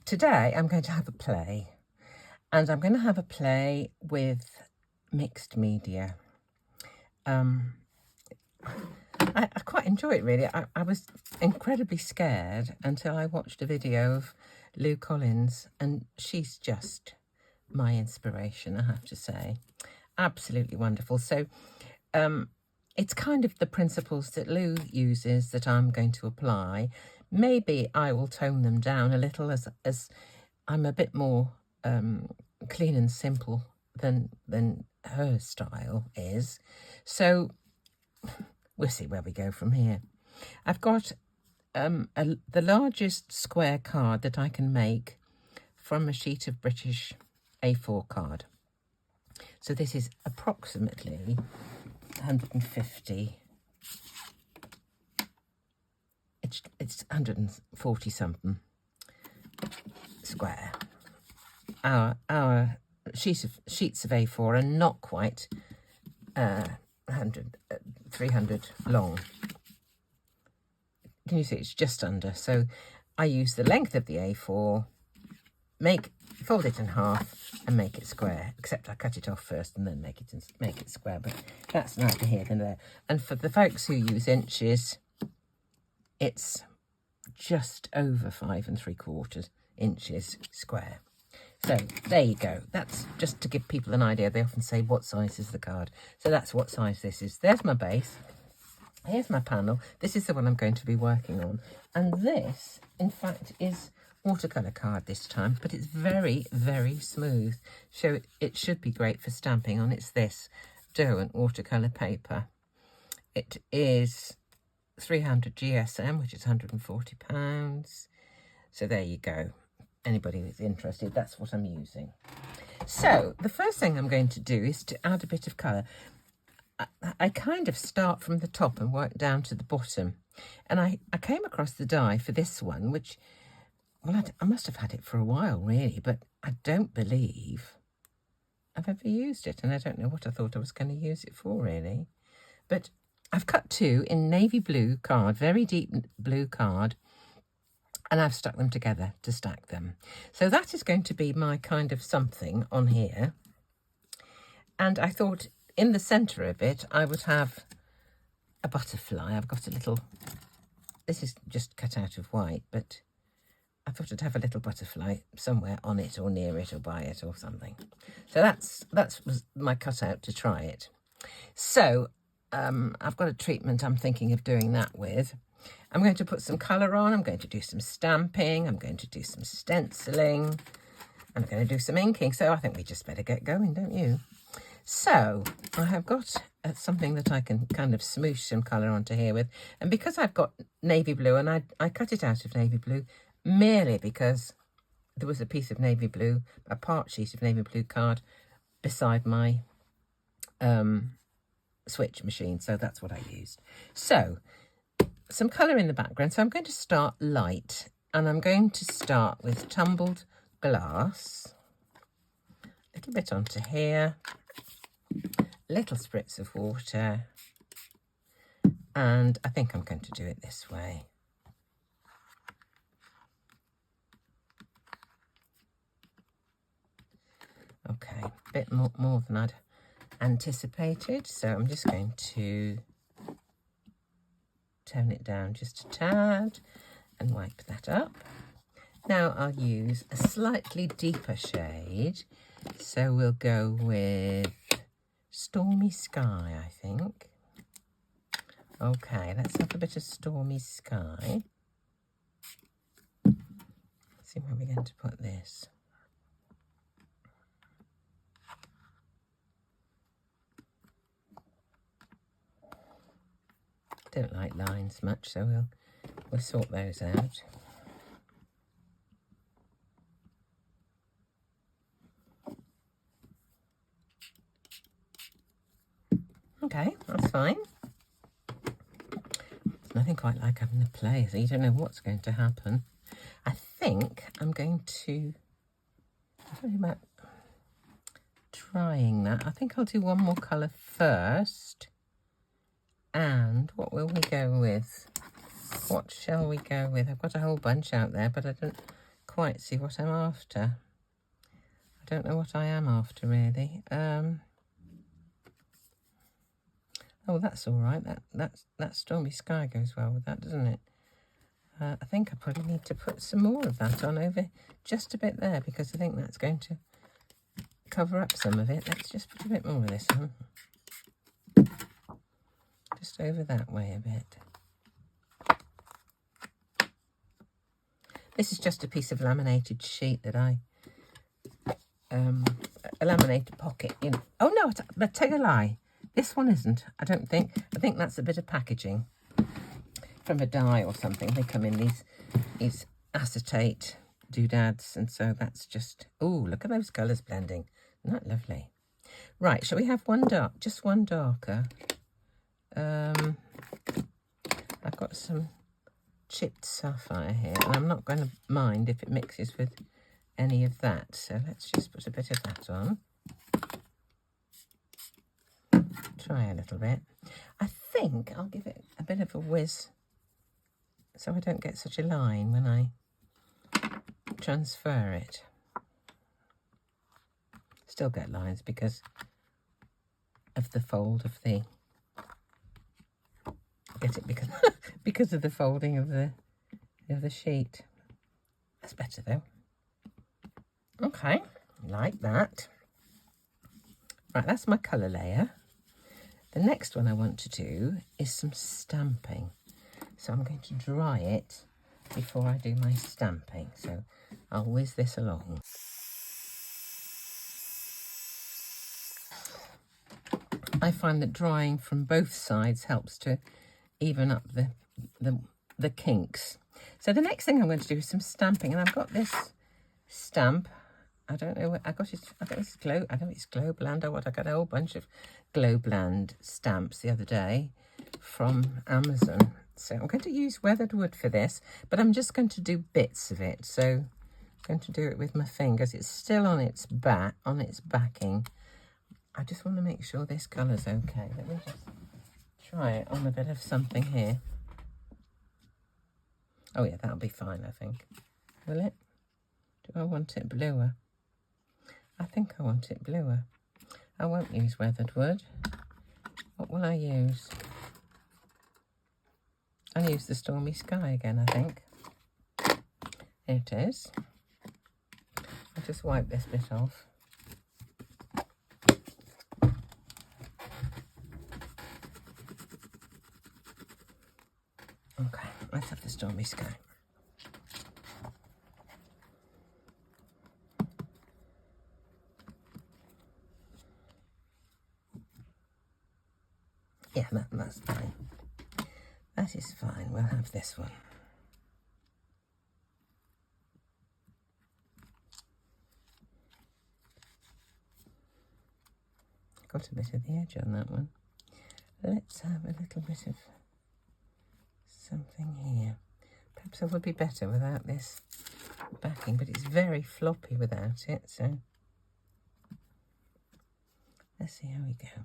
Today I'm going to have a play, and I'm going to have a play with mixed media. I quite enjoy it, really. I was incredibly scared until I watched a video of Lou Collins, and she's just my inspiration, I have to say. Absolutely wonderful. So it's kind of the principles that Lou uses that I'm going to apply. Maybe I will tone them down a little as I'm a bit more clean and simple than her style is. So we'll see where we go from here. I've got the largest square card that I can make from a sheet of British A4 card. So this is approximately 150. It's 140 something square. Our sheets of A4 are not quite 300 long. Can you see it's just under? So I use the length of the A4, fold it in half and make it square, except I cut it off first and then make it square, but that's neither here nor there. And for the folks who use inches, it's just over 5 3/4 inches square. So there you go. That's just to give people an idea. They often say, what size is the card? So that's what size this is. There's my base. Here's my panel. This is the one I'm going to be working on. And this, in fact, is watercolour card this time, but it's very, very smooth. So it should be great for stamping on. It's this Derwent watercolour paper. It is 300 GSM, which is £140. So there you go. Anybody who's interested, that's what I'm using. So the first thing I'm going to do is to add a bit of colour. I kind of start from the top and work down to the bottom. And I came across the dye for this one, which, well, I must have had it for a while, really, but I don't believe I've ever used it. And I don't know what I thought I was going to use it for, really. But I've cut two in navy blue card, very deep blue card, and I've stuck them together to stack them. So that is going to be my kind of something on here. And I thought in the centre of it, I would have a butterfly. I've got a little, this is just cut out of white, but I thought I'd have a little butterfly somewhere on it or near it or by it or something. So that was my cutout to try it. So I've got a treatment I'm thinking of doing that with. I'm going to put some colour on. I'm going to do some stamping. I'm going to do some stenciling. I'm going to do some inking. So I think we just better get going, don't you? So I have got something that I can kind of smoosh some colour onto here with. And because I've got navy blue, and I cut it out of navy blue merely because there was a piece of navy blue, a part sheet of navy blue card beside my switch machine. So that's what I used. So some colour in the background. So I'm going to start light, and I'm going to start with tumbled glass, a little bit onto here, little spritz of water, and I think I'm going to do it this way. Okay, a bit more than I'd anticipated, so I'm just going to tone it down just a tad and wipe that up. Now I'll use a slightly deeper shade, so we'll go with Stormy Sky, I think. Okay, let's have a bit of Stormy Sky. Let's see where we're going to put this. Don't like lines much, so we'll sort those out. Okay, that's fine. There's nothing quite like having a play, so you don't know what's going to happen. I think I'm going to, I'm thinking about trying that. I think I'll do one more colour first. And what will we go with? What shall we go with? I've got a whole bunch out there, but I don't quite see what I'm after. I don't know what I am after, really. Oh, that's all right. That Stormy Sky goes well with that, doesn't it? I think I probably need to put some more of that on over just a bit there, because I think that's going to cover up some of it. Let's just put a bit more of this on. Just over that way a bit. This is just a piece of laminated sheet that a laminated pocket, you know. Oh no, but tell you a lie. This one isn't, I don't think. I think that's a bit of packaging from a die or something. They come in these acetate doodads, and so that's just, oh, look at those colours blending. Isn't that lovely? Right, shall we have one dark, just one darker? I've got some chipped sapphire here, and I'm not going to mind if it mixes with any of that. So let's just put a bit of that on. Try a little bit. I think I'll give it a bit of a whiz so I don't get such a line when I transfer it. Still get lines because of the fold of the, get it because because of the folding of the sheet. That's better though. Okay, like that. Right, that's my colour layer. The next one I want to do is some stamping. So I'm going to dry it before I do my stamping. So I'll whiz this along. I find that drying from both sides helps to even up the kinks. So the next thing I'm going to do is some stamping, and I've got this stamp. I don't know where I got it. I think it's Glowland or what. I got a whole bunch of Glowland stamps the other day from Amazon. So I'm going to use weathered wood for this, but I'm just going to do bits of it. So I'm going to do it with my fingers. It's still on its backing. I just want to make sure this colour's okay. Let me just try it on a bit of something here. Oh yeah, that'll be fine, I think. Will it? Do I want it bluer? I think I want it bluer. I won't use weathered wood. What will I use? I'll use the Stormy Sky again, I think. Here it is. I'll just wipe this bit off. Okay, let's have the Stormy Sky. Yeah, that's fine. That is fine. We'll have this one. Got a bit of the edge on that one. Let's have a little bit of something here. Perhaps it would be better without this backing, but it's very floppy without it, so let's see how we go.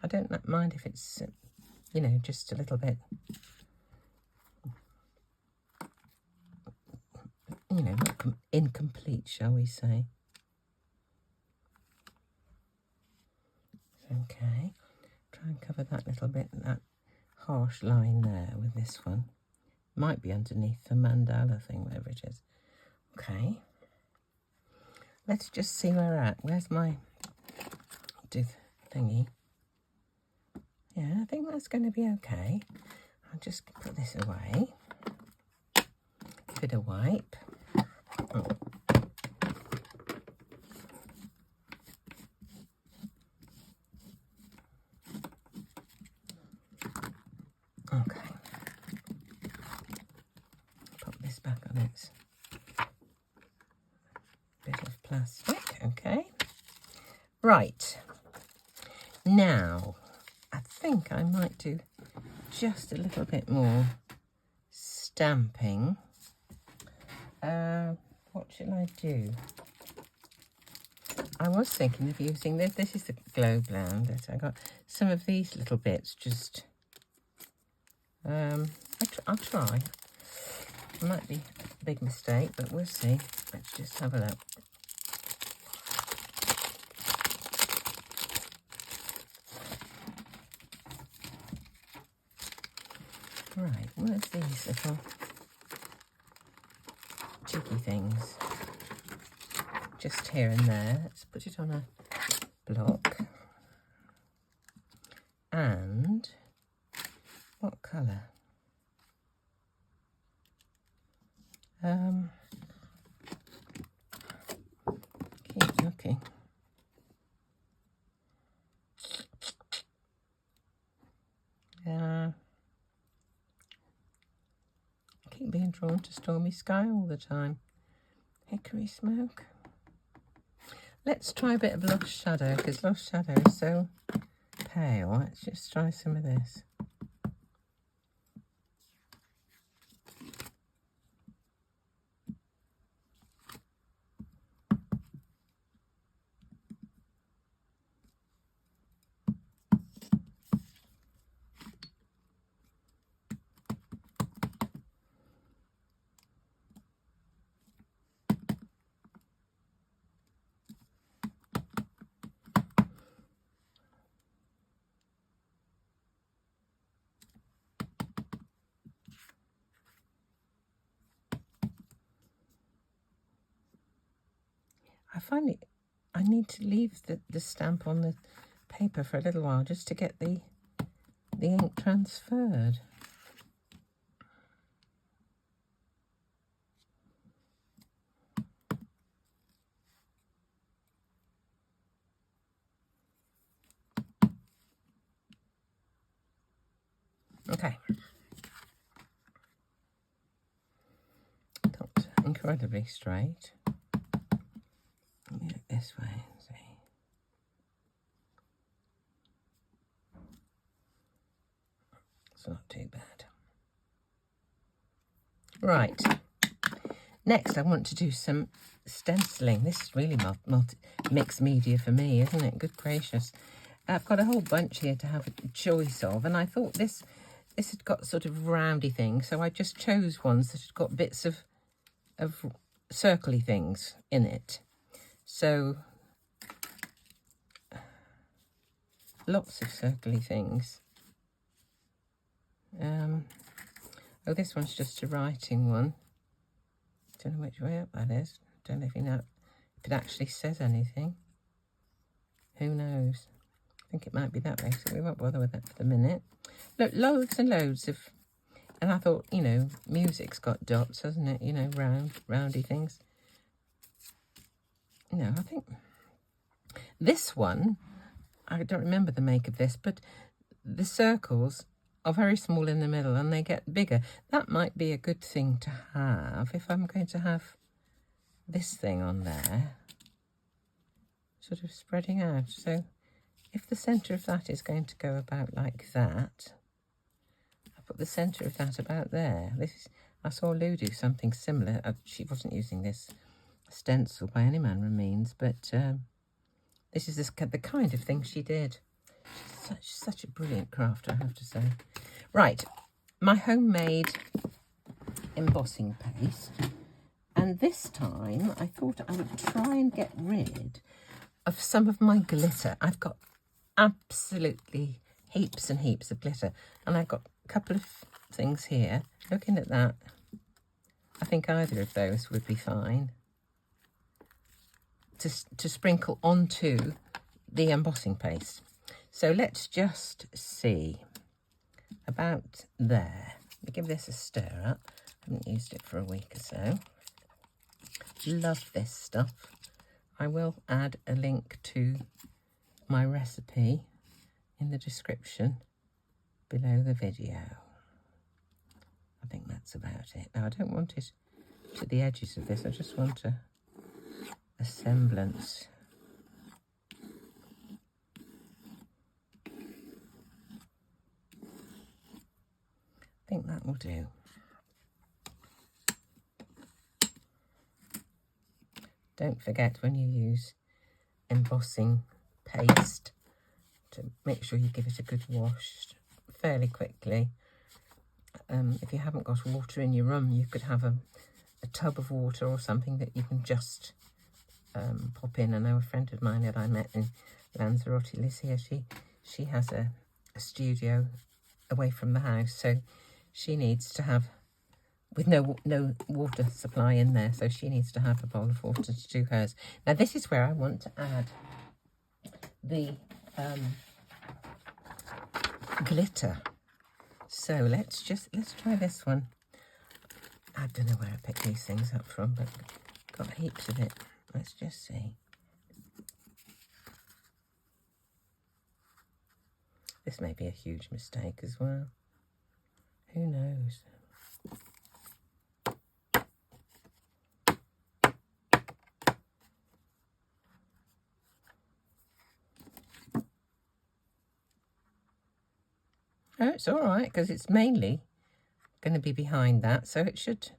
I don't mind if it's, you know, just a little bit, you know, not incomplete, shall we say. Okay, try and cover that little bit, that harsh line there with this one. Might be underneath the mandala thing, whatever it is. Okay, let's just see where we're at. Where's my thingy? Yeah, I think that's going to be okay. I'll just put this away. Give it a wipe. Oh. Okay. Pop this back on its bit of plastic. Okay. Right. Now, I think I might do just a little bit more stamping. What shall I do? I was thinking of using this. This is the glow blend. I got some of these little bits. Just, I'll try. It might be a big mistake, but we'll see. Let's just have a look. Right, where's these little cheeky things? Just here and there. Let's put it on a block. And what colour? Keep looking. I keep being drawn to Stormy Sky all the time. Hickory Smoke. Let's try a bit of Lost Shadow, because Lost Shadow is so pale. Let's just try some of this. I find it, I need to leave the stamp on the paper for a little while just to get the ink transferred. Okay. Not incredibly straight. Let me look this way and see. It's not too bad. Right. Next, I want to do some stenciling. This is really mixed media for me, isn't it? Good gracious. I've got a whole bunch here to have a choice of, and I thought this had got sort of roundy things, so I just chose ones that had got bits of circly things in it. So lots of circly things. Oh, this one's just a writing one. Don't know which way up that is. Don't know if you know if it actually says anything. Who knows? I think it might be that way, so we won't bother with that for the minute. Look, loads and loads of, and I thought, you know, music's got dots, hasn't it? You know, roundy things. No, I think this one, I don't remember the make of this, but the circles are very small in the middle and they get bigger. That might be a good thing to have if I'm going to have this thing on there, sort of spreading out. So if the centre of that is going to go about like that, I put the centre of that about there. I saw Lou do something similar. She wasn't using this stencil by any manner of means, but this is the kind of thing she did. She's such a brilliant crafter, I have to say. Right, my homemade embossing paste, and this time I thought I would try and get rid of some of my glitter. I've got absolutely heaps and heaps of glitter, and I've got a couple of things here. Looking at that, I think either of those would be fine to sprinkle onto the embossing paste. So let's just see about there. Let me give this a stir up. I haven't used it for a week or so. Love this stuff. I will add a link to my recipe in the description below the video. I think that's about it. Now, I don't want it to the edges of this. I just want a semblance. I think that will do. Don't forget, when you use embossing paste to make sure you give it a good wash fairly quickly. If you haven't got water in your room, you could have a tub of water or something that you can just pop in. I know a friend of mine that I met in Lanzarote lives here. She has a studio away from the house, so she needs to have, with no water supply in there, so she needs to have a bowl of water to do hers. Now this is where I want to add the glitter. So let's try this one. I don't know where I picked these things up from, but got heaps of it. Let's just see. This may be a huge mistake as well. Who knows? Oh, it's all right, because it's mainly going to be behind that, so it should,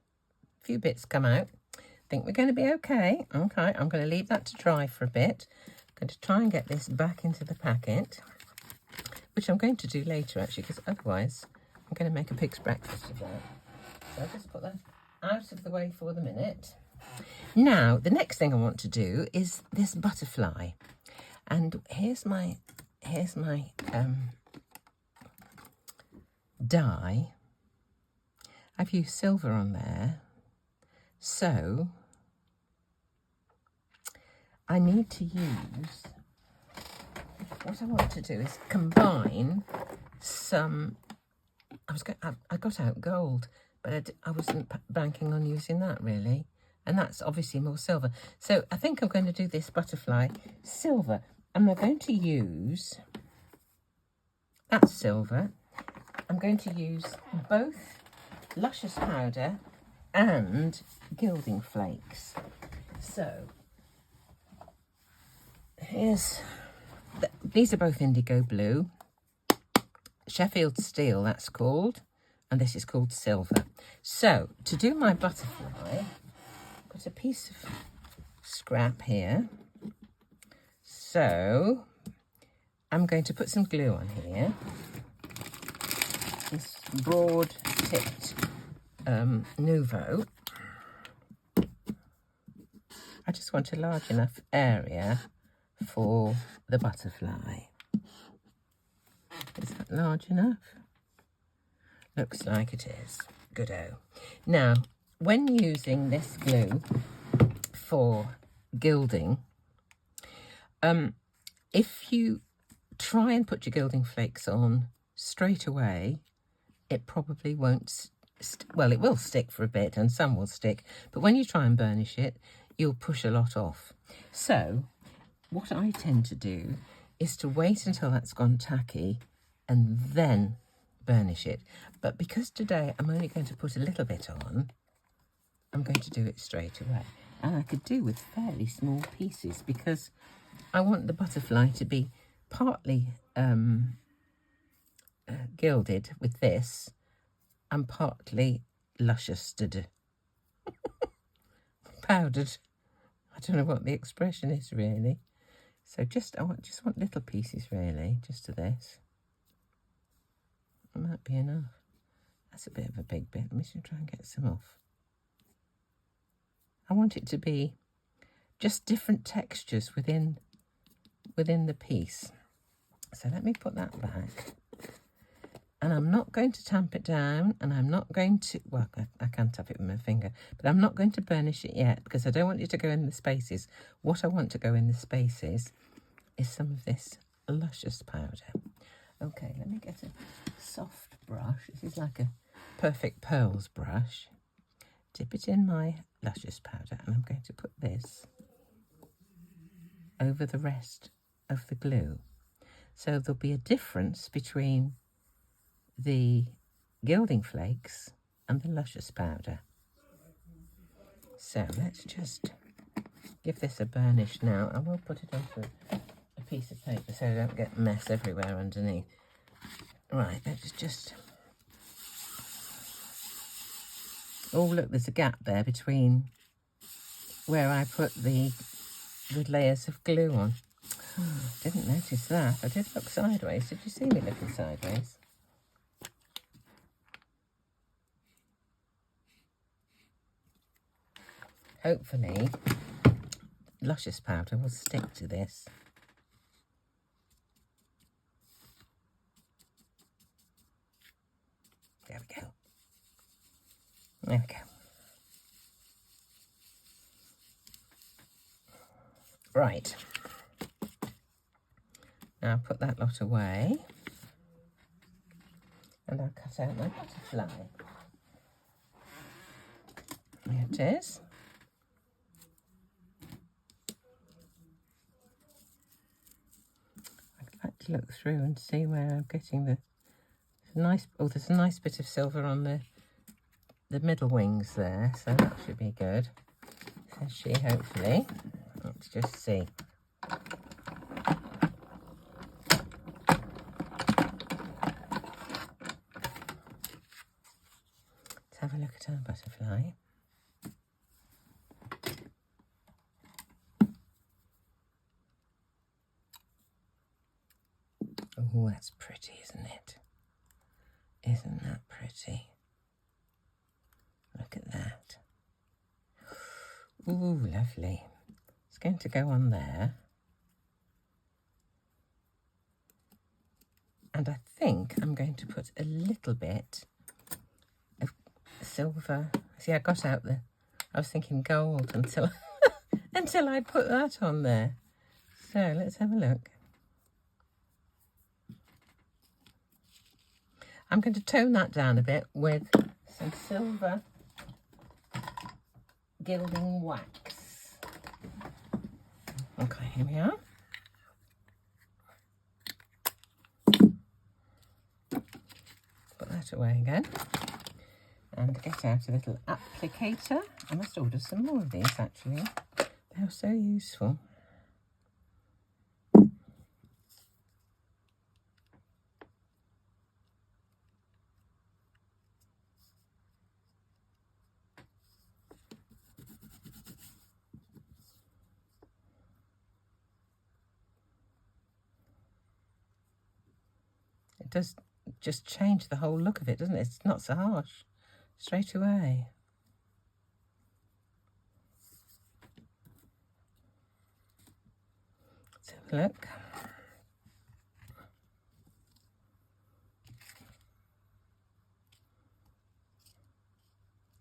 a few bits come out. I think we're going to be okay. Okay, I'm going to leave that to dry for a bit. I'm going to try and get this back into the packet, which I'm going to do later, actually, because otherwise I'm going to make a pig's breakfast of that. So I'll just put that out of the way for the minute. Now, the next thing I want to do is this butterfly. And here's my dye. I've used silver on there, so I need to use, what I want to do is combine some, I got out gold, but I wasn't banking on using that really, and that's obviously more silver. So I think I'm going to do this butterfly silver, and I'm going to use, that's silver. I'm going to use both Luscious powder and gilding flakes. So here's, these are both indigo blue, Sheffield steel that's called, and this is called silver. So to do my butterfly, I've got a piece of scrap here. So I'm going to put some glue on here. This broad tipped Nuvo. I just want a large enough area for the butterfly. Is that large enough? Looks like it is. Good-o. Now, when using this glue for gilding, if you try and put your gilding flakes on straight away, it probably won't, well, it will stick for a bit and some will stick, but when you try and burnish it, you'll push a lot off. So what I tend to do is to wait until that's gone tacky and then burnish it. But because today I'm only going to put a little bit on, I'm going to do it straight away. And I could do with fairly small pieces because I want the butterfly to be partly gilded with this and partly luscious powdered. I don't know what the expression is really. So I just want little pieces really, just to this. That might be enough. That's a bit of a big bit. Let me just try and get some off. I want it to be just different textures within the piece. So let me put that back. And I'm not going to tamp it down, and I'm not going to, well, I can tap it with my finger, but I'm not going to burnish it yet because I don't want it to go in the spaces. What I want to go in the spaces is some of this luscious powder. Okay, let me get a soft brush. This is like a Perfect Pearls brush. Dip it in my luscious powder, and I'm going to put this over the rest of the glue. So there'll be a difference between the gilding flakes and the luscious powder. So let's just give this a burnish now. I will put it onto a piece of paper so I don't get mess everywhere underneath. Right, let's just... Oh, look, there's a gap there between where I put the with layers of glue on. Didn't notice that. I did look sideways. Did you see me looking sideways? Hopefully, luscious powder will stick to this. There we go. There we go. Right. Now I'll put that lot away. And I'll cut out my butterfly. There it is. I'd like to look through and see where I'm getting the nice. Oh, there's a nice bit of silver on the middle wings there, so that should be good. Says she, hopefully. Let's just see. Let's have a look at our butterfly. Oh, that's pretty, isn't it? Isn't that pretty? Look at that. Ooh, lovely. It's going to go on there. And I think I'm going to put a little bit of silver. See, I got out I was thinking gold until until I put that on there. So let's have a look. I'm going to tone that down a bit with some silver gilding wax. Okay, here we are. Put that away again. And get out a little applicator. I must order some more of these, actually. They're so useful. It does just change the whole look of it, doesn't it? It's not so harsh straight away. Let's have a look.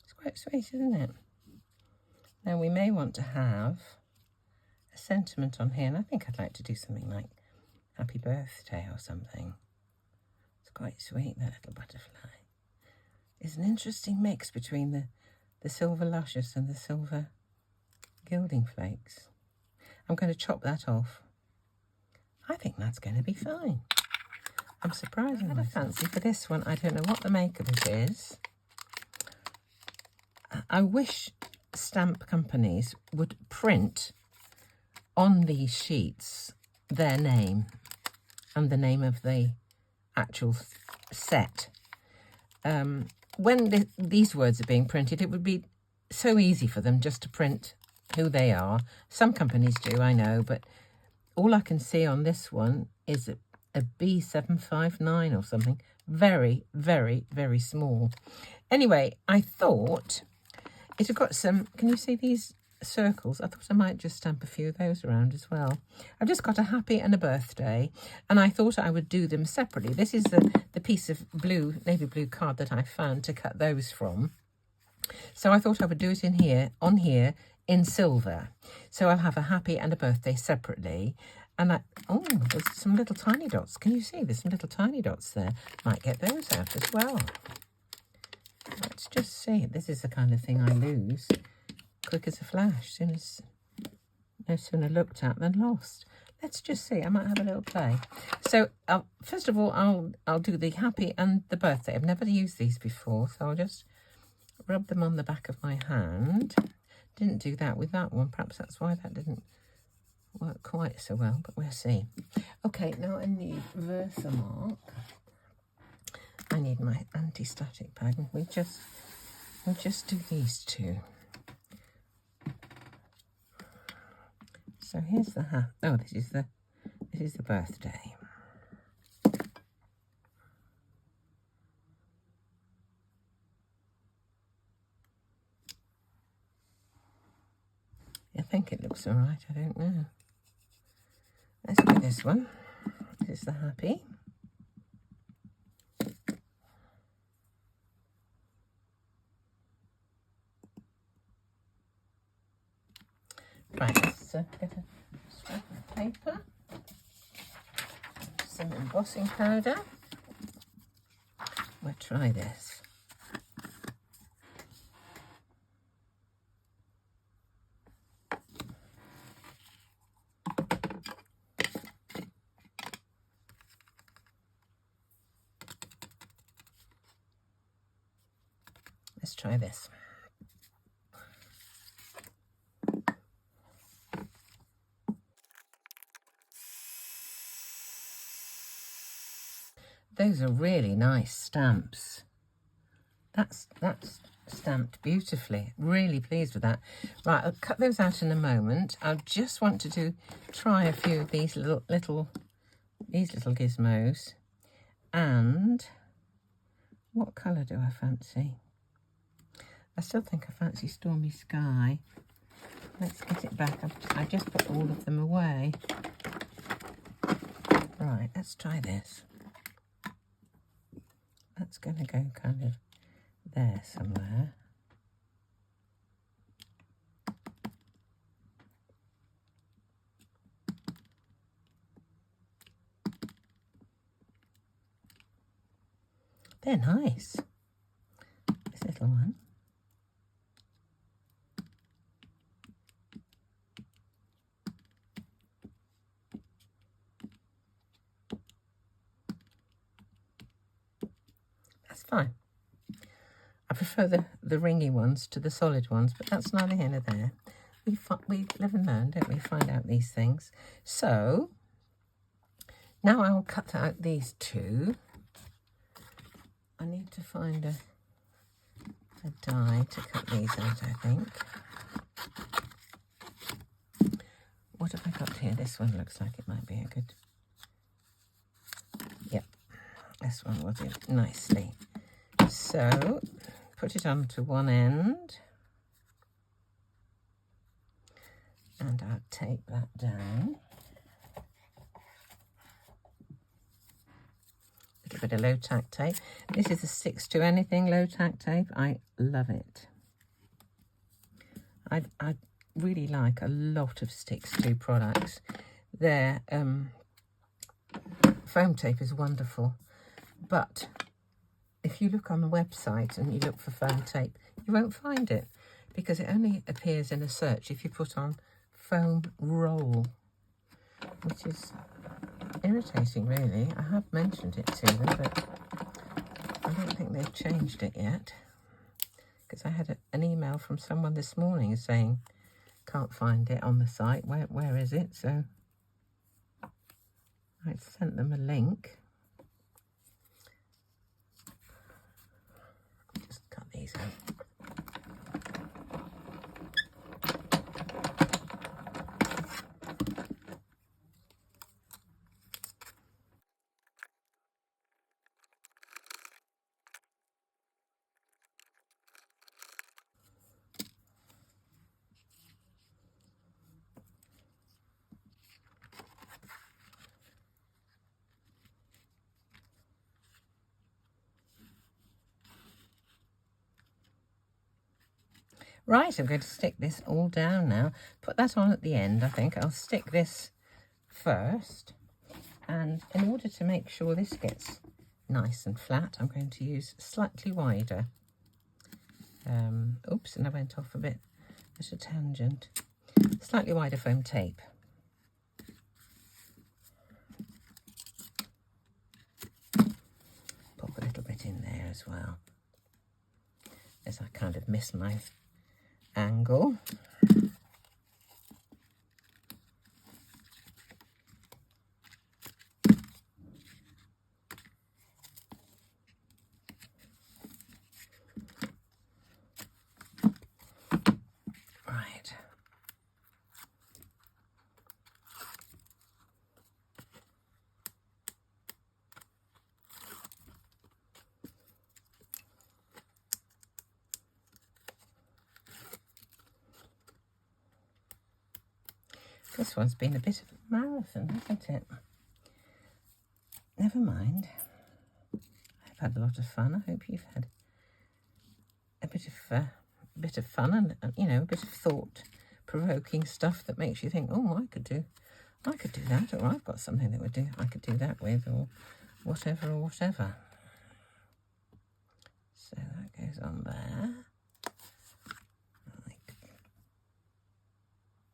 It's quite sweet, isn't it? Now we may want to have a sentiment on here, and I think I'd like to do something like happy birthday or something. It's quite sweet, that little butterfly. It's an interesting mix between the silver luscious and the silver gilding flakes. I'm going to chop that off. I think that's going to be fine. I'm surprised. I had a fancy for this one. I don't know what the make of it is. I wish stamp companies would print on these sheets their name and the name of the actual set. When these words are being printed, it would be so easy for them just to print who they are. Some companies do, I know, but all I can see on this one is a B759 or something. Very, very, very small. Anyway, I thought it had got some, can you see these circles? I thought I might just stamp a few of those around as well. I've just got a happy and a birthday, and I thought I would do them separately. This is the piece of blue, navy blue card that I found to cut those from. So I thought I would do it in here, on here, in silver. So I'll have a happy and a birthday separately. And oh, there's some little tiny dots. Can you see? There's some little tiny dots there. Might get those out as well. Let's just see. This is the kind of thing I lose quick as a flash. No sooner looked at than lost. Let's just see. I might have a little play. So first of all, I'll do the happy and the birthday. I've never used these before, so I'll just rub them on the back of my hand. Didn't do that with that one. Perhaps that's why that didn't work quite so well, but we'll see. Okay, now I need Versamark. I need my anti-static pad. We'll just do these two. So here's the hat. Oh, this is the birthday. I think it looks all right. I don't know. Let's do this one. This is the happy. Right, let's get a scrap of paper, some embossing powder. We'll try this. Let's try this. Those are really nice stamps. That's stamped beautifully. Really pleased with that. Right, I'll cut those out in a moment. I just want to try a few of these little gizmos. And what colour do I fancy? I still think I fancy Stormy Sky. Let's get it back. I just put all of them away. Right, let's try this. That's going to go kind of there somewhere. They're nice. This little one. That's fine. I prefer the ringy ones to the solid ones, but that's neither here nor there. We live and learn, don't we? Find out these things. So now I'll cut out these two. I need to find a die to cut these out, I think. What have I got here? This one looks like it might be a good... Yep, this one will do nicely. So, put it onto one end. And I'll tape that down. A little bit of low tack tape. This is a 6 to anything low tack tape. I love it. I really like a lot of Sticks to products. Their foam tape is wonderful, but if you look on the website and you look for foam tape, you won't find it because it only appears in a search if you put on foam roll, which is irritating really. I have mentioned it to them, but I don't think they've changed it yet, because I had an email from someone this morning saying can't find it on the site. Where is it? So I sent them a link. Just cut these out. Right, I'm going to stick this all down now. Put that on at the end, I think. I'll stick this first. And in order to make sure this gets nice and flat, I'm going to use slightly wider. Oops, and I went off a bit at a tangent. Slightly wider foam tape. Pop a little bit in there as well, as I kind of miss my angle. Right. This one's been a bit of a marathon, hasn't it? Never mind. I've had a lot of fun. I hope you've had a bit of fun and you know, a bit of thought-provoking stuff that makes you think, oh, I could do that, or I've got something that I could do that with, or whatever, or whatever. So that goes on there.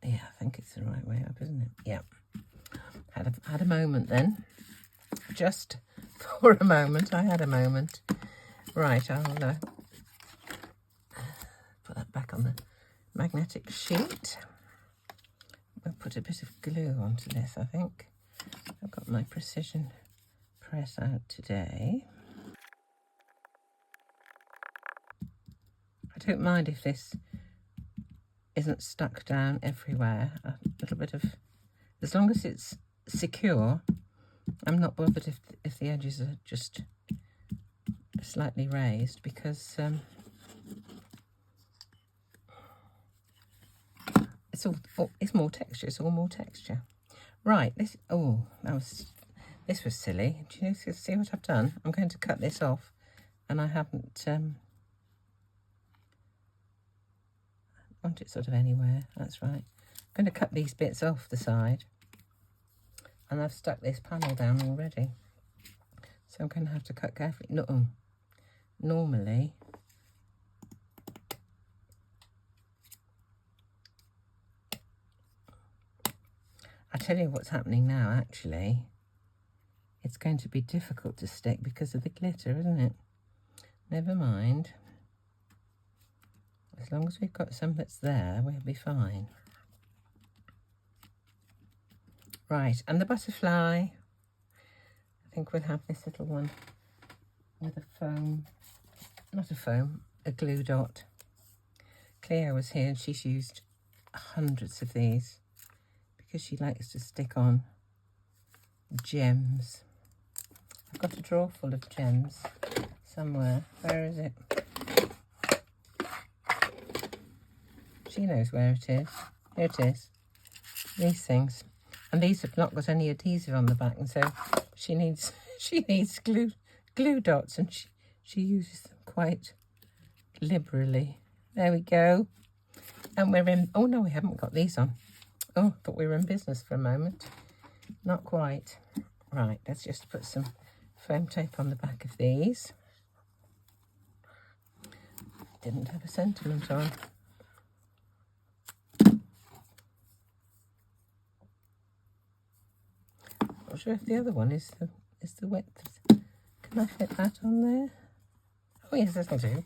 Yeah, I think it's the right way up, isn't it? Yeah. Had a moment then. Just for a moment, I had a moment. Right, I'll put that back on the magnetic sheet. I'll put a bit of glue onto this, I think. I've got my precision press out today. I don't mind if this isn't stuck down everywhere. A little bit of, as long as it's secure, I'm not bothered if the edges are just slightly raised, because it's more texture. It's all more texture. Right. This was silly. Do you see what I've done? I'm going to cut this off, and I haven't want it sort of anywhere. That's right. I'm going to cut these bits off the side, and I've stuck this panel down already, so I'm going to have to cut carefully. No, normally I tell you what's happening now, actually. It's going to be difficult to stick because of the glitter, isn't it? Never mind. As long as we've got some that's there, we'll be fine. Right, and the butterfly. I think we'll have this little one with a foam, not a foam, a glue dot. Cleo was here and she's used hundreds of these because she likes to stick on gems. I've got a drawer full of gems somewhere. Where is it? She knows where it is. Here it is. These things. And these have not got any adhesive on the back, and so she needs glue dots, and she uses them quite liberally. There we go. And we're in, oh no, we haven't got these on. Oh, thought we were in business for a moment. Not quite. Right, let's just put some foam tape on the back of these. Didn't have a sentiment on. Not sure if the other one is the width. Can I fit that on there? Oh yes, that'll do.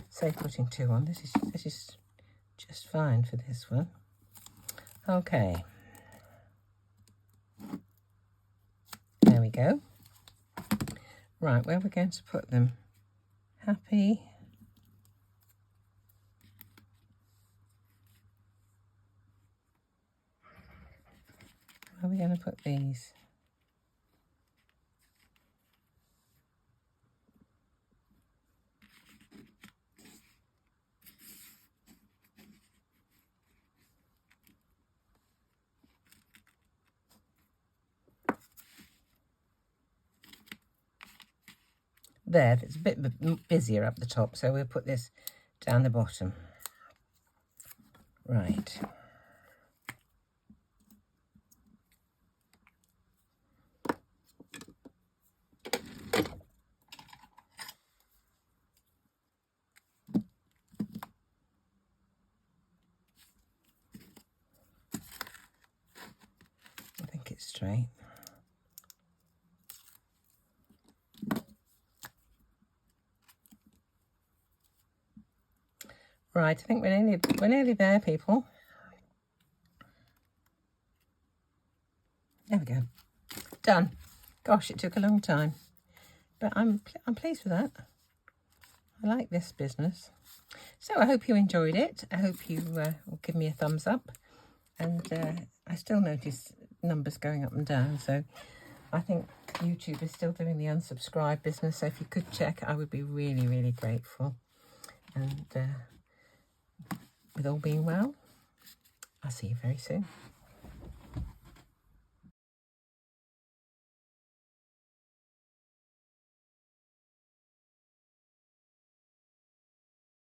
Save putting two on. This is just fine for this one. Okay. There we go. Right, where we're going to put them? Happy. Where are we going to put these? There, it's a bit busier up the top, so we'll put this down the bottom. Right. I think it's straight. Right, I think we're nearly there, people. There we go. Done. Gosh, it took a long time, but I'm pleased with that. I like this business. So I hope you enjoyed it. I hope you will give me a thumbs up. And I still notice numbers going up and down, so I think YouTube is still doing the unsubscribe business. So if you could check, I would be really, really grateful. And with all being well, I'll see you very soon.